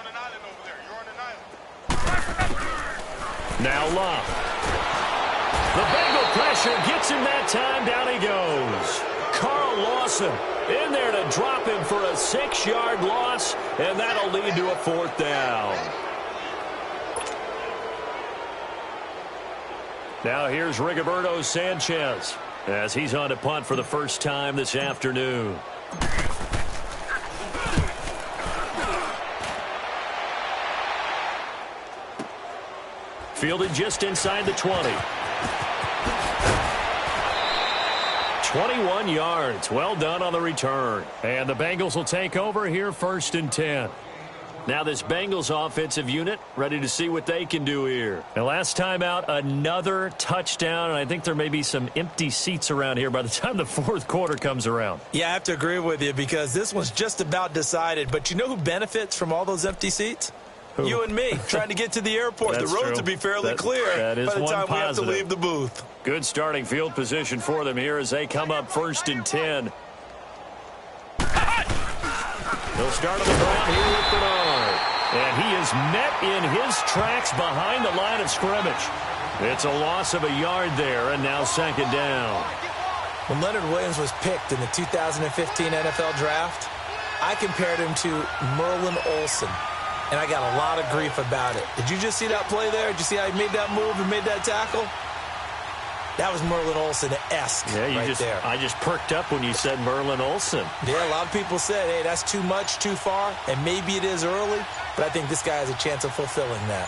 Now Locke. The Bengal pressure gets him that time. Down he goes. Carl Lawson in there to drop him for a 6-yard loss, and that'll lead to a 4th down. Now here's Rigoberto Sanchez as he's on to punt for the first time this afternoon. Fielded just inside the 20. 21 yards. Well done on the return. And the Bengals will take over here 1st and 10. Now this Bengals offensive unit ready to see what they can do here. And last time out, another touchdown. And I think there may be some empty seats around here by the time the 4th quarter comes around. Yeah, I have to agree with you because this one's just about decided. But you know who benefits from all those empty seats? Who? You and me, trying to get to the airport. The roads will be fairly clear that is by the time we have to positive. leave the booth. Good starting field position for them here as they come up 1st and 10. They'll start on the ground here with Bernard. And he is met in his tracks behind the line of scrimmage. It's a loss of a yard there, and now 2nd down. When Leonard Williams was picked in the 2015 NFL Draft, I compared him to Merlin Olsen. And I got a lot of grief about it. Did you just see that play there? Did you see how he made that move and made that tackle? That was Merlin Olsen-esque there. I just perked up when you said Merlin Olsen. Yeah, a lot of people said, hey, that's too much, too far, and maybe it is early, but I think this guy has a chance of fulfilling that.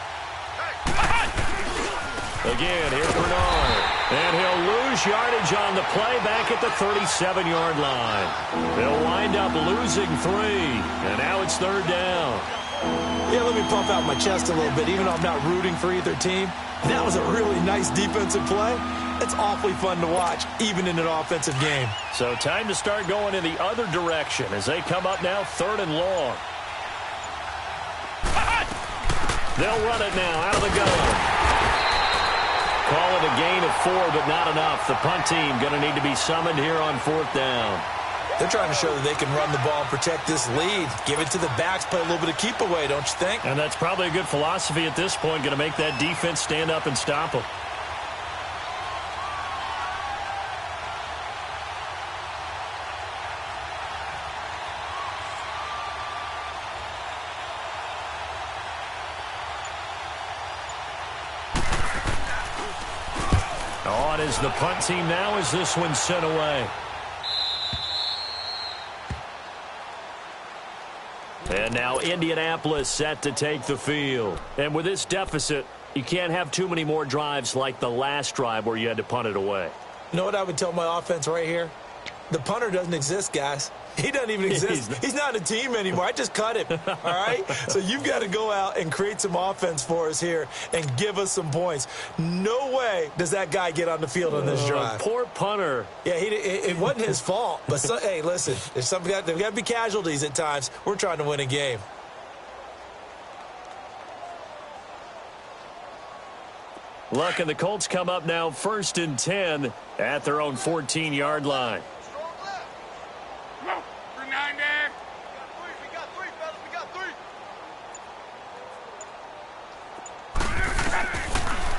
Again, here's Bernard. And he'll lose yardage on the play back at the 37-yard line. They'll wind up losing 3, and now it's 3rd down. Yeah, let me pump out my chest a little bit, even though I'm not rooting for either team. That was a really nice defensive play. It's awfully fun to watch, even in an offensive game. So time to start going in the other direction as they come up now 3rd and long. They'll run it now out of the gun. Call it a gain of 4, but not enough. The punt team going to need to be summoned here on 4th down. They're trying to show that they can run the ball and protect this lead. Give it to the backs, play a little bit of keep away, don't you think? And that's probably a good philosophy at this point, going to make that defense stand up and stop them. On is the punt team now as this one's sent away. And now Indianapolis set to take the field. And with this deficit, you can't have too many more drives like the last drive where you had to punt it away. You know what I would tell my offense right here? The punter doesn't exist, guys. He doesn't even exist. He's not a team anymore. I just cut him, all right? So you've got to go out and create some offense for us here and give us some points. No way does that guy get on the field on this drive. Poor punter. Yeah, it wasn't his fault. But, hey, listen, there's got to be casualties at times. We're trying to win a game. Look, and the Colts come up now 1st and 10 at their own 14-yard line.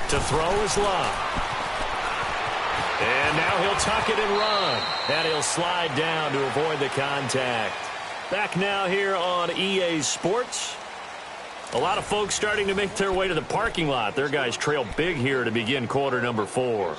To throw is Love. And now he'll tuck it and run. And he'll slide down to avoid the contact. Back now here on EA Sports. A lot of folks starting to make their way to the parking lot. Their guys trail big here to begin quarter number 4.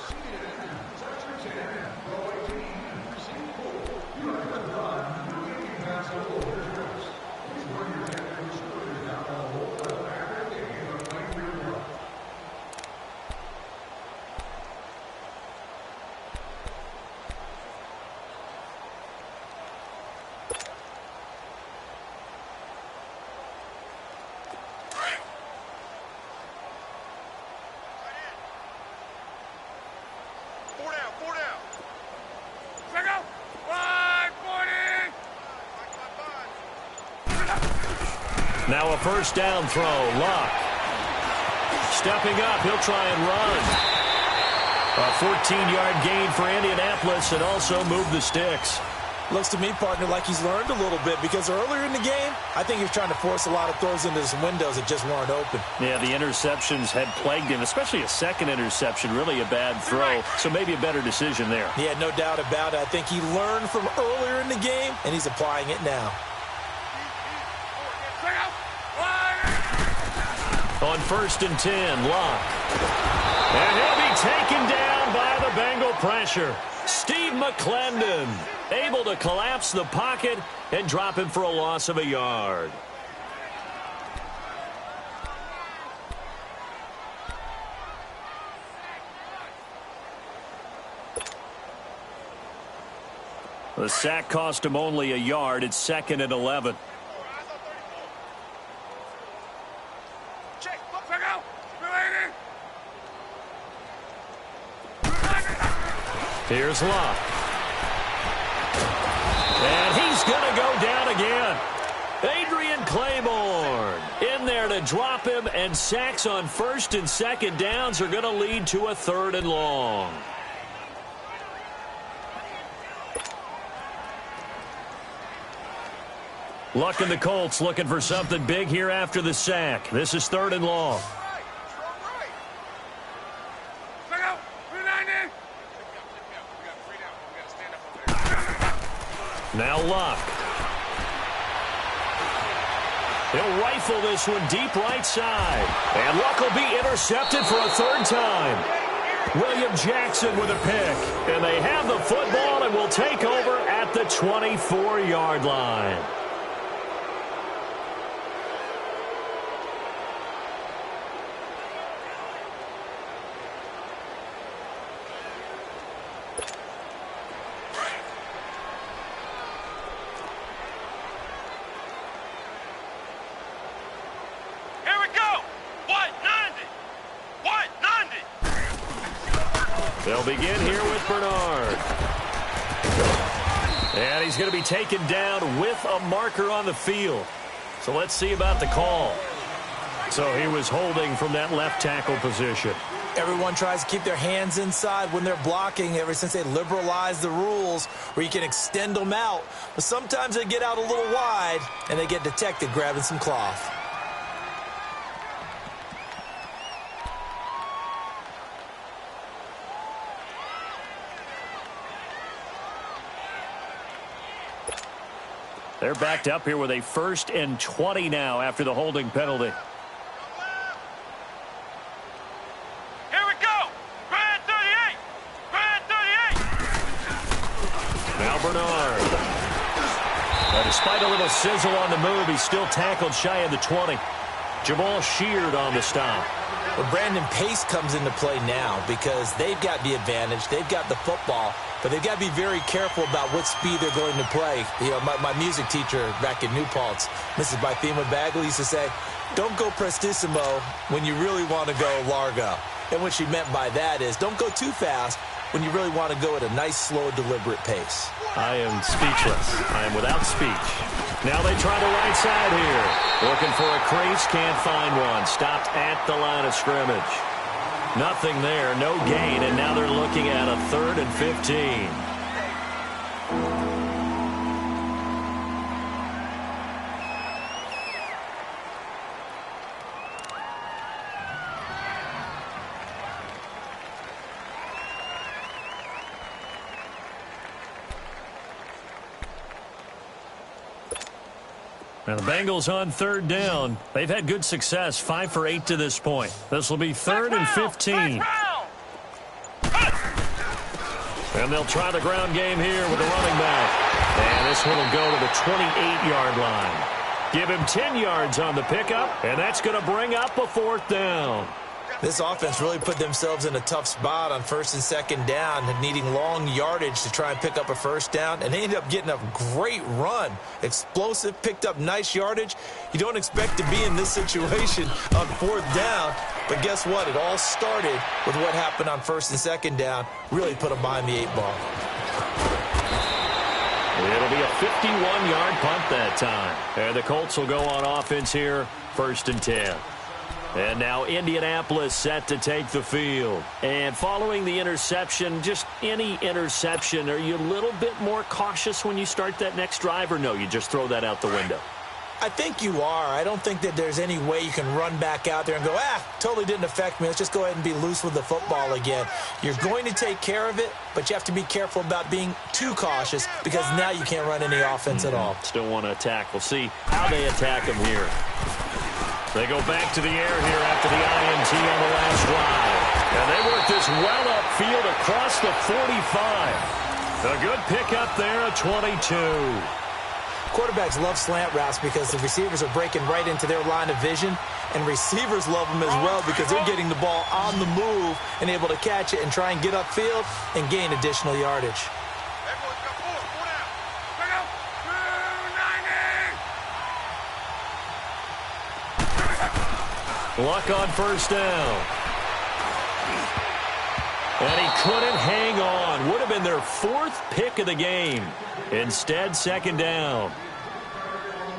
Now a 1st down throw. Luck. Stepping up, he'll try and run. A 14-yard gain for Indianapolis and also move the sticks. Looks to me, partner, like he's learned a little bit because earlier in the game, I think he was trying to force a lot of throws into some windows that just weren't open. Yeah, the interceptions had plagued him, especially a second interception, really a bad throw, so maybe a better decision there. Yeah, no doubt about it. I think he learned from earlier in the game, and he's applying it now. On 1st and 10, Locke. And he'll be taken down by the Bengal pressure. Steve McClendon able to collapse the pocket and drop him for a loss of a yard. The sack cost him only a yard. It's 2nd and 11. Here's Locke. And he's going to go down again. Adrian Claiborne in there to drop him, and sacks on 1st and 2nd downs are going to lead to a 3rd and long. Luck and the Colts looking for something big here after the sack. This is 3rd and long. Now Luck. He'll rifle this one deep right side. And Luck will be intercepted for a 3rd time. William Jackson with a pick. And they have the football and will take over at the 24-yard line. They'll begin here with Bernard. And he's going to be taken down with a marker on the field. So let's see about the call. So he was holding from that left tackle position. Everyone tries to keep their hands inside when they're blocking ever since they liberalized the rules where you can extend them out. But sometimes they get out a little wide and they get detected grabbing some cloth. They're backed up here with a 1st and 20 now after the holding penalty. Here we go. Brad 38. Brad 38. Now Bernard. Despite a little sizzle on the move, he's still tackled shy of the 20. Jamal Sheard on the stop. Well, Brandon, pace comes into play now because they've got the advantage. They've got the football, but they've got to be very careful about what speed they're going to play. You know, my music teacher back in New Paltz, Mrs. Bythema Bagley, used to say, don't go prestissimo when you really want to go largo. And what she meant by that is don't go too fast when you really want to go at a nice, slow, deliberate pace. I am speechless. I am without speech. Now they try the right side here. Looking for a crease, can't find one. Stopped at the line of scrimmage. Nothing there, no gain, and now they're looking at a 3rd and 15. Now the Bengals on 3rd down. They've had good success, 5 for 8 to this point. This will be 3rd and 15. And they'll try the ground game here with the running back. And this one will go to the 28-yard line. Give him 10 yards on the pickup, and that's going to bring up a 4th down. This offense really put themselves in a tough spot on 1st and 2nd down, needing long yardage to try and pick up a 1st down, and they ended up getting a great run. Explosive, picked up nice yardage. You don't expect to be in this situation on 4th down, but guess what? It all started with what happened on 1st and 2nd down. Really put them behind the 8 ball. It'll be a 51-yard punt that time. And the Colts will go on offense here, 1st and 10. And now Indianapolis set to take the field. And following the interception, just any interception, are you a little bit more cautious when you start that next drive, or no, you just throw that out the window? I think you are. I don't think that there's any way you can run back out there and go, totally didn't affect me. Let's just go ahead and be loose with the football again. You're going to take care of it, but you have to be careful about being too cautious because now you can't run any offense at all. Still want to attack. We'll see how they attack them here. They go back to the air here after the INT on the last drive. And they work this well upfield across the 45. A good pickup there at 22. Quarterbacks love slant routes because the receivers are breaking right into their line of vision, and receivers love them as well because they're getting the ball on the move and able to catch it and try and get upfield and gain additional yardage. Luck on 1st down. And he couldn't hang on. Would have been their 4th pick of the game. Instead, 2nd down.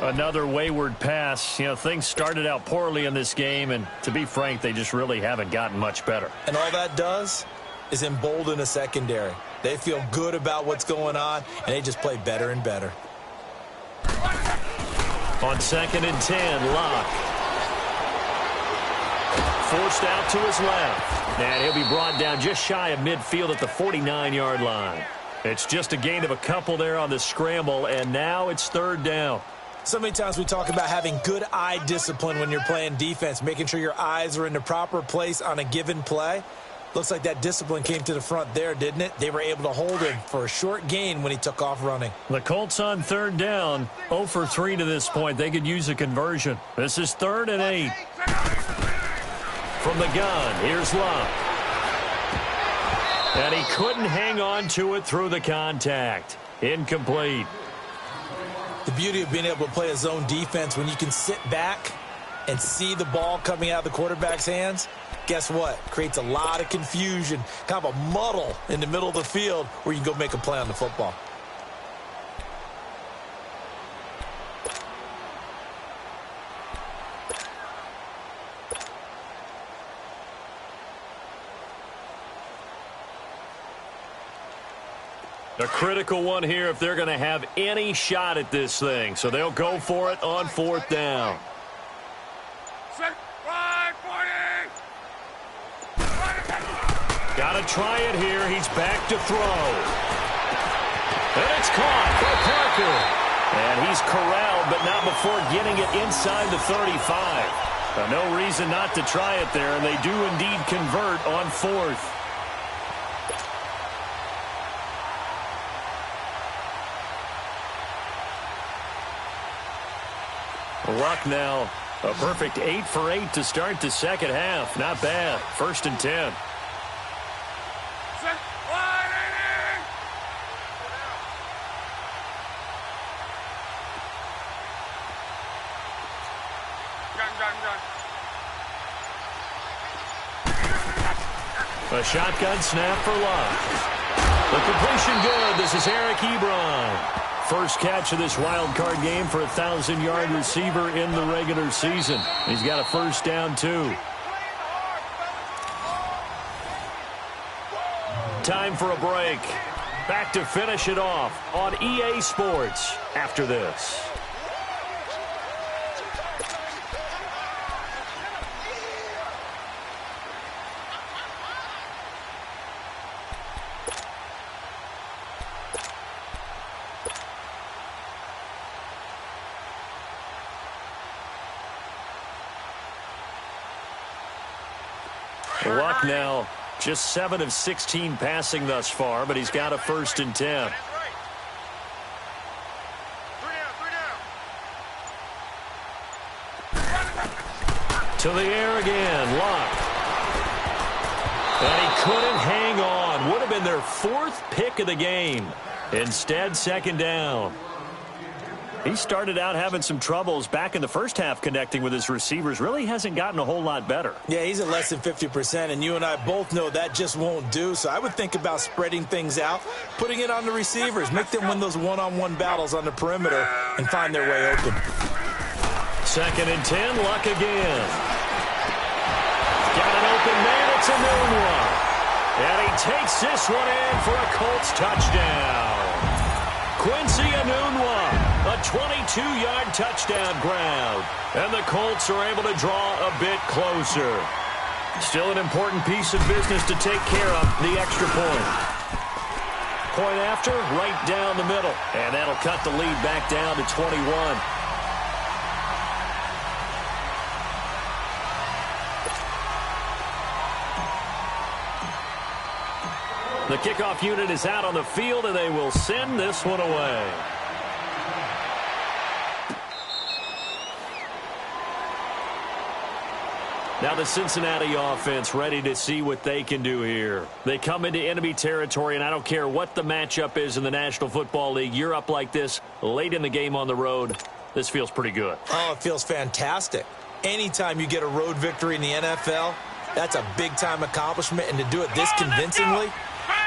Another wayward pass. You know, things started out poorly in this game, and to be frank, they just really haven't gotten much better. And all that does is embolden a secondary. They feel good about what's going on, and they just play better and better. On 2nd and 10, Locke. Forced out to his left. And he'll be brought down just shy of midfield at the 49-yard line. It's just a gain of a couple there on the scramble, and now it's 3rd down. So many times we talk about having good eye discipline when you're playing defense, making sure your eyes are in the proper place on a given play. Looks like that discipline came to the front there, didn't it? They were able to hold him for a short gain when he took off running. The Colts on 3rd down, 0 for 3 to this point. They could use a conversion. This is 3rd and 8. From the gun, here's Locke. And he couldn't hang on to it through the contact. Incomplete. The beauty of being able to play a zone defense when you can sit back and see the ball coming out of the quarterback's hands, guess what? Creates a lot of confusion, kind of a muddle in the middle of the field where you can go make a play on the football. A critical one here if they're going to have any shot at this thing. So they'll go for it on 4th down. Got to try it here. He's back to throw. And it's caught by Parker. And he's corralled, but not before getting it inside the 35. No reason not to try it there, and they do indeed convert on 4th. Luck now, a perfect 8 for 8 to start the second half. Not bad. 1st and 10. A shotgun snap for Luck. The completion good. This is Eric Ebron. First catch of this wild card game for a 1,000-yard receiver in the regular season. He's got a 1st down, too. Time for a break. Back to finish it off on EA Sports after this. Luck now, just 7 of 16 passing thus far, but he's got a 1st and 10. To the air again, Luck. And he couldn't hang on. Would have been their 4th pick of the game. Instead, 2nd down. He started out having some troubles back in the first half connecting with his receivers. Really hasn't gotten a whole lot better. Yeah, he's at less than 50%, and you and I both know that just won't do. So I would think about spreading things out, putting it on the receivers, make them win those one-on-one battles on the perimeter and find their way open. 2nd and 10, Luck again. Got an open man, it's a noon one. And he takes this one in for a Colts touchdown. Quincy Enunwa. A 22-yard touchdown grab. And the Colts are able to draw a bit closer. Still an important piece of business to take care of, the extra point. Point after, right down the middle. And that'll cut the lead back down to 21. The kickoff unit is out on the field, and they will send this one away. Now the Cincinnati offense ready to see what they can do here. They come into enemy territory, and I don't care what the matchup is in the National Football League. You're up like this late in the game on the road. This feels pretty good. Oh, it feels fantastic. Anytime you get a road victory in the NFL, that's a big-time accomplishment, and to do it this convincingly,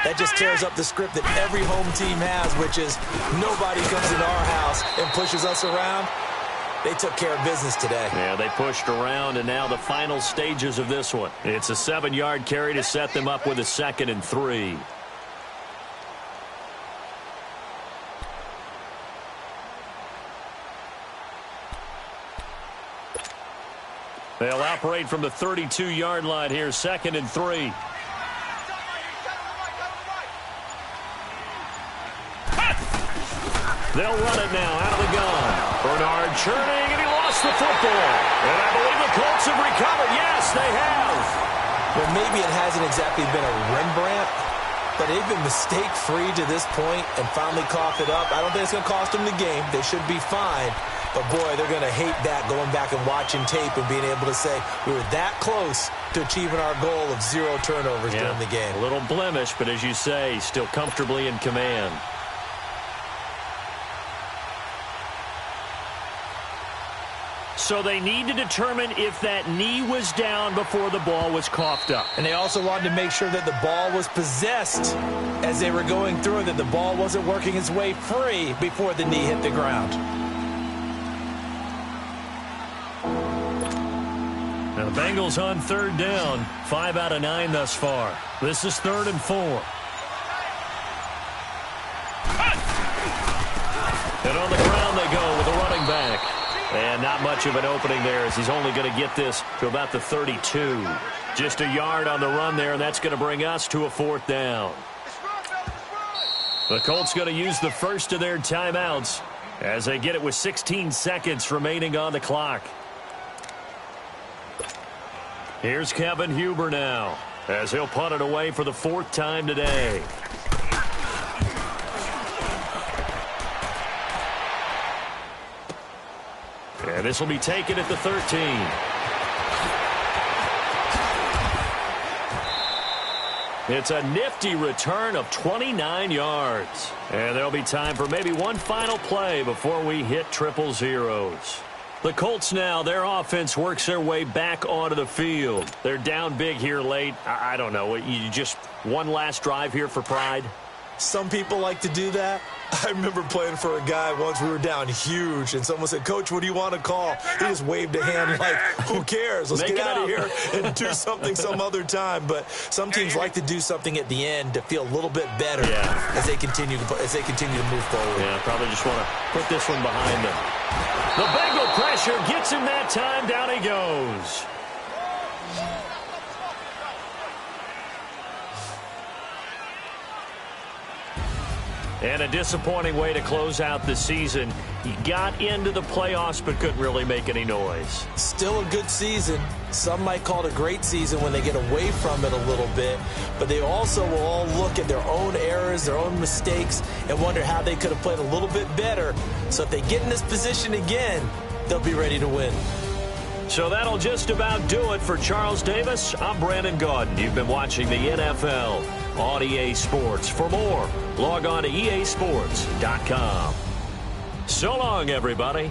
that just tears up the script that every home team has, which is nobody comes into our house and pushes us around. They took care of business today. Yeah, they pushed around, and now the final stages of this one. It's a 7-yard carry to set them up with a 2nd and 3. They'll operate from the 32-yard line here, 2nd and 3. They'll run it now out of the gun. Bernard churning, and he lost the football. And I believe the Colts have recovered. Yes, they have. Well, maybe it hasn't exactly been a Rembrandt, but they've been mistake-free to this point and finally coughed it up. I don't think it's going to cost them the game. They should be fine. But, boy, they're going to hate that, going back and watching tape and being able to say we were that close to achieving our goal of 0 turnovers during the game. A little blemish, but as you say, still comfortably in command. So they need to determine if that knee was down before the ball was coughed up. And they also wanted to make sure that the ball was possessed as they were going through, that the ball wasn't working its way free before the knee hit the ground. Now the Bengals on third down, 5 out of 9 thus far. This is 3rd and 4. And on the ground they go with a running back. And not much of an opening there as he's only going to get this to about the 32. Just a yard on the run there, and that's going to bring us to a 4th down. The Colts going to use the first of their timeouts as they get it with 16 seconds remaining on the clock. Here's Kevin Huber now as he'll punt it away for the 4th time today. And this will be taken at the 13. It's a nifty return of 29 yards. And there'll be time for maybe one final play before we hit triple zeros. The Colts now, their offense works their way back onto the field. They're down big here late. I don't know. You just one last drive here for pride? Some people like to do that. I remember playing for a guy once. We were down huge, and someone said, "Coach, what do you want to call?" He just waved a hand like, who cares? Let's get out of here and do something some other time. But some teams like to do something at the end to feel a little bit better as they continue to move forward. Yeah, probably just want to put this one behind them. The Bengal pressure gets him that time. Down he goes. And a disappointing way to close out the season. He got into the playoffs but couldn't really make any noise. Still a good season. Some might call it a great season when they get away from it a little bit. But they also will all look at their own errors, their own mistakes, and wonder how they could have played a little bit better. So if they get in this position again, they'll be ready to win. So that'll just about do it for Charles Davis. I'm Brandon Gaudin. You've been watching the NFL on EA Sports. For more, log on to easports.com. So long, everybody.